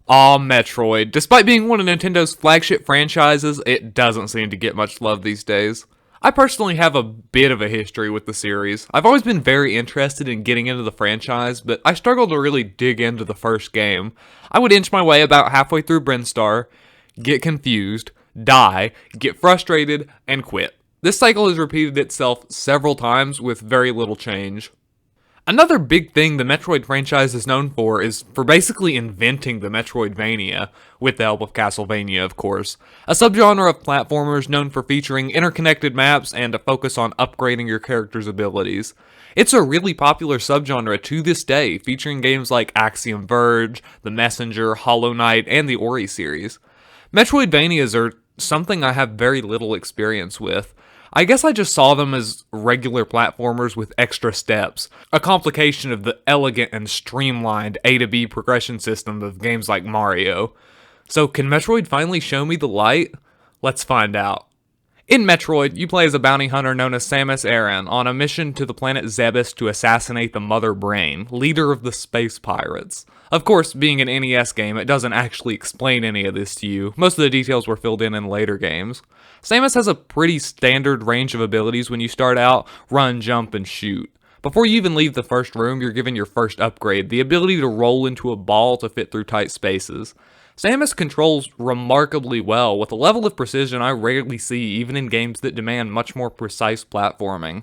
Aw, Metroid. Despite being one of Nintendo's flagship franchises, it doesn't seem to get much love these days. I personally have a bit of a history with the series. I've always been very interested in getting into the franchise, but I struggled to really dig into the first game. I would inch my way about halfway through Brinstar, get confused, die, get frustrated, and quit. This cycle has repeated itself several times with very little change. Another big thing the Metroid franchise is known for is for basically inventing the Metroidvania, with the help of Castlevania, of course. A subgenre of platformers known for featuring interconnected maps and a focus on upgrading your character's abilities. It's a really popular subgenre to this day, featuring games like Axiom Verge, The Messenger, Hollow Knight, and the Ori series. Metroidvanias are something I have very little experience with. I guess I just saw them as regular platformers with extra steps, a complication of the elegant and streamlined A to B progression system of games like Mario. So can Metroid finally show me the light? Let's find out. In Metroid, you play as a bounty hunter known as Samus Aran on a mission to the planet Zebes to assassinate the Mother Brain, leader of the Space Pirates. Of course, being an NES game, it doesn't actually explain any of this to you. Most of the details were filled in later games. Samus has a pretty standard range of abilities when you start out: run, jump, and shoot. Before you even leave the first room, you're given your first upgrade, the ability to roll into a ball to fit through tight spaces. Samus controls remarkably well, with a level of precision I rarely see even in games that demand much more precise platforming.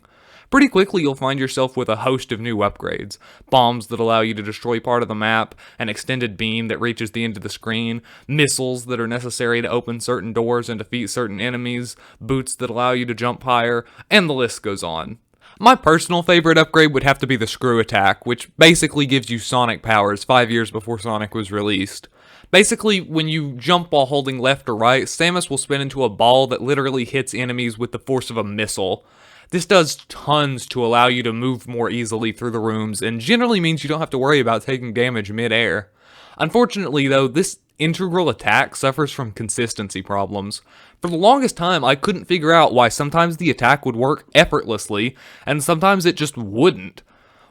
Pretty quickly you'll find yourself with a host of new upgrades. Bombs that allow you to destroy part of the map, an extended beam that reaches the end of the screen, missiles that are necessary to open certain doors and defeat certain enemies, boots that allow you to jump higher, and the list goes on. My personal favorite upgrade would have to be the Screw Attack, which basically gives you Sonic powers 5 years before Sonic was released. Basically, when you jump while holding left or right, Samus will spin into a ball that literally hits enemies with the force of a missile. This does tons to allow you to move more easily through the rooms, and generally means you don't have to worry about taking damage mid-air. Unfortunately though, this integral attack suffers from consistency problems. For the longest time, I couldn't figure out why sometimes the attack would work effortlessly, and sometimes it just wouldn't.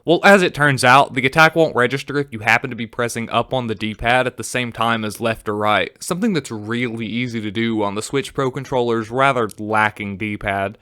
Well, as it turns out, the attack won't register if you happen to be pressing up on the D-pad at the same time as left or right, something that's really easy to do on the Switch Pro controller's rather lacking D-pad.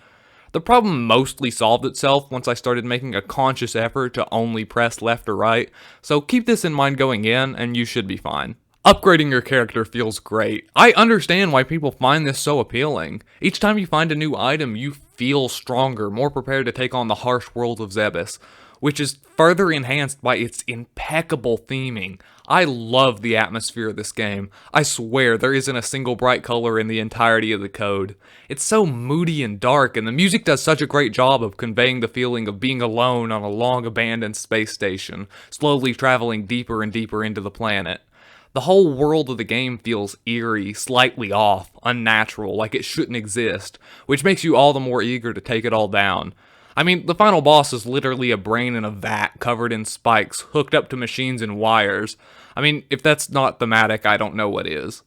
The problem mostly solved itself once I started making a conscious effort to only press left or right, so keep this in mind going in, and you should be fine. Upgrading your character feels great. I understand why people find this so appealing. Each time you find a new item, you feel stronger, more prepared to take on the harsh world of Zebes, which is further enhanced by its impeccable theming. I love the atmosphere of this game. I swear there isn't a single bright color in the entirety of the code. It's so moody and dark, and the music does such a great job of conveying the feeling of being alone on a long abandoned space station, slowly traveling deeper and deeper into the planet. The whole world of the game feels eerie, slightly off, unnatural, like it shouldn't exist, which makes you all the more eager to take it all down. I mean, the final boss is literally a brain in a vat covered in spikes, hooked up to machines and wires. I mean, if that's not thematic, I don't know what is.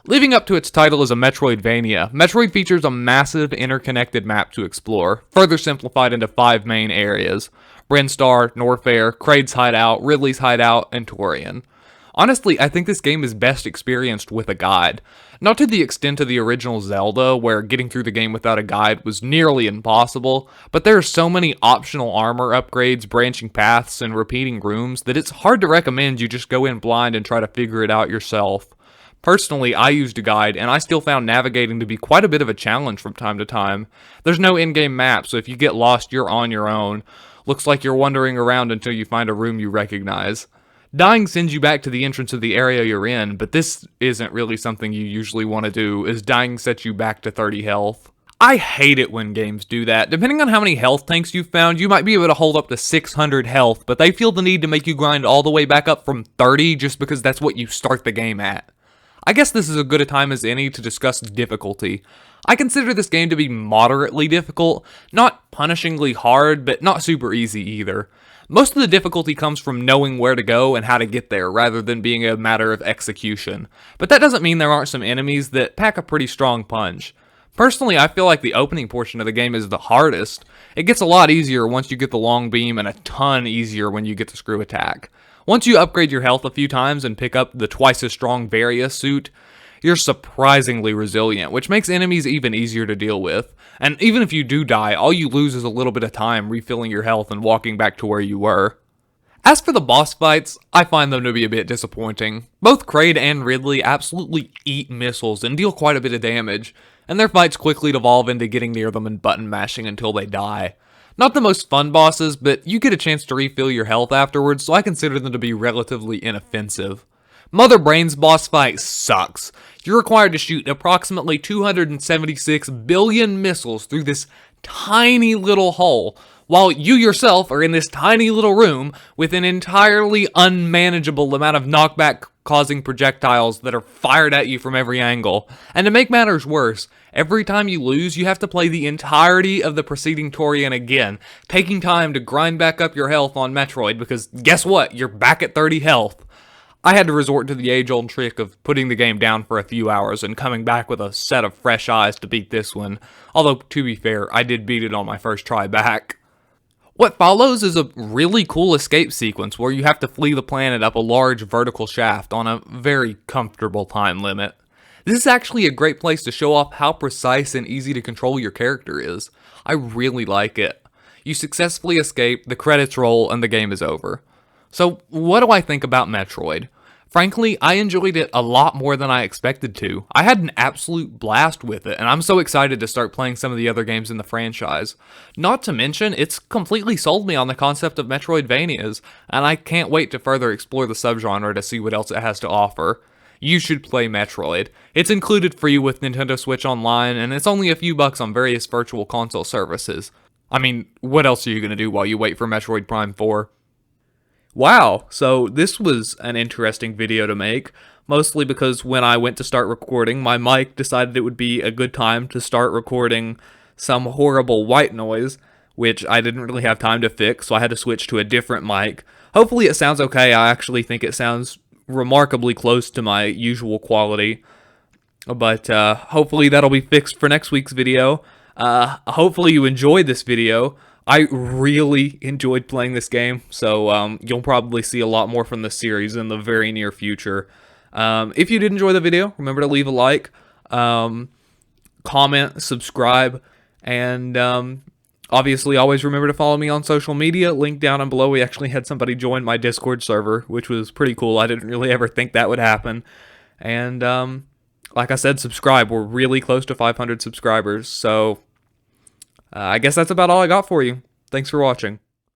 Living up to its title as a Metroidvania, Metroid features a massive interconnected map to explore, further simplified into 5 main areas: Brinstar, Norfair, Kraid's Hideout, Ridley's Hideout, and Torian. Honestly, I think this game is best experienced with a guide. Not to the extent of the original Zelda, where getting through the game without a guide was nearly impossible, but there are so many optional armor upgrades, branching paths, and repeating rooms that it's hard to recommend you just go in blind and try to figure it out yourself. Personally, I used a guide, and I still found navigating to be quite a bit of a challenge from time to time. There's no in-game map, so if you get lost, you're on your own. Looks like you're wandering around until you find a room you recognize. Dying sends you back to the entrance of the area you're in, but this isn't really something you usually want to do, as dying sets you back to 30 health. I hate it when games do that. Depending on how many health tanks you've found, you might be able to hold up to 600 health, but they feel the need to make you grind all the way back up from 30 just because that's what you start the game at. I guess this is as good a time as any to discuss difficulty. I consider this game to be moderately difficult, not punishingly hard, but not super easy either. Most of the difficulty comes from knowing where to go and how to get there, rather than being a matter of execution. But that doesn't mean there aren't some enemies that pack a pretty strong punch. Personally, I feel like the opening portion of the game is the hardest. It gets a lot easier once you get the long beam, and a ton easier when you get the Screw Attack. Once you upgrade your health a few times and pick up the twice as strong Varia suit, you're surprisingly resilient, which makes enemies even easier to deal with. And even if you do die, all you lose is a little bit of time refilling your health and walking back to where you were. As for the boss fights, I find them to be a bit disappointing. Both Kraid and Ridley absolutely eat missiles and deal quite a bit of damage, and their fights quickly devolve into getting near them and button mashing until they die. Not the most fun bosses, but you get a chance to refill your health afterwards, so I consider them to be relatively inoffensive. Mother Brain's boss fight sucks. You're required to shoot approximately 276 billion missiles through this tiny little hole, while you yourself are in this tiny little room with an entirely unmanageable amount of knockback causing projectiles that are fired at you from every angle. And to make matters worse, every time you lose, you have to play the entirety of the preceding Torian again, taking time to grind back up your health on Metroid because guess what? You're back at 30 health. I had to resort to the age-old trick of putting the game down for a few hours and coming back with a set of fresh eyes to beat this one, although to be fair, I did beat it on my first try back. What follows is a really cool escape sequence where you have to flee the planet up a large vertical shaft on a very comfortable time limit. This is actually a great place to show off how precise and easy to control your character is. I really like it. You successfully escape, the credits roll, and the game is over. So, what do I think about Metroid? Frankly, I enjoyed it a lot more than I expected to. I had an absolute blast with it, and I'm so excited to start playing some of the other games in the franchise. Not to mention, it's completely sold me on the concept of Metroidvanias, and I can't wait to further explore the subgenre to see what else it has to offer. You should play Metroid. It's included free with Nintendo Switch Online, and it's only a few bucks on various virtual console services. I mean, what else are you going to do while you wait for Metroid Prime 4? Wow, so this was an interesting video to make, mostly because when I went to start recording, my mic decided it would be a good time to start recording some horrible white noise, which I didn't really have time to fix, so I had to switch to a different mic. Hopefully it sounds okay. I actually think it sounds remarkably close to my usual quality, but hopefully that'll be fixed for next week's video. Hopefully you enjoyed this video. I really enjoyed playing this game, so you'll probably see a lot more from this series in the very near future. If you did enjoy the video, remember to leave a like, comment, subscribe, and obviously always remember to follow me on social media. Link down and below. We actually had somebody join my Discord server, which was pretty cool. I didn't really ever think that would happen. And like I said, subscribe. We're really close to 500 subscribers, so I guess that's about all I got for you. Thanks for watching.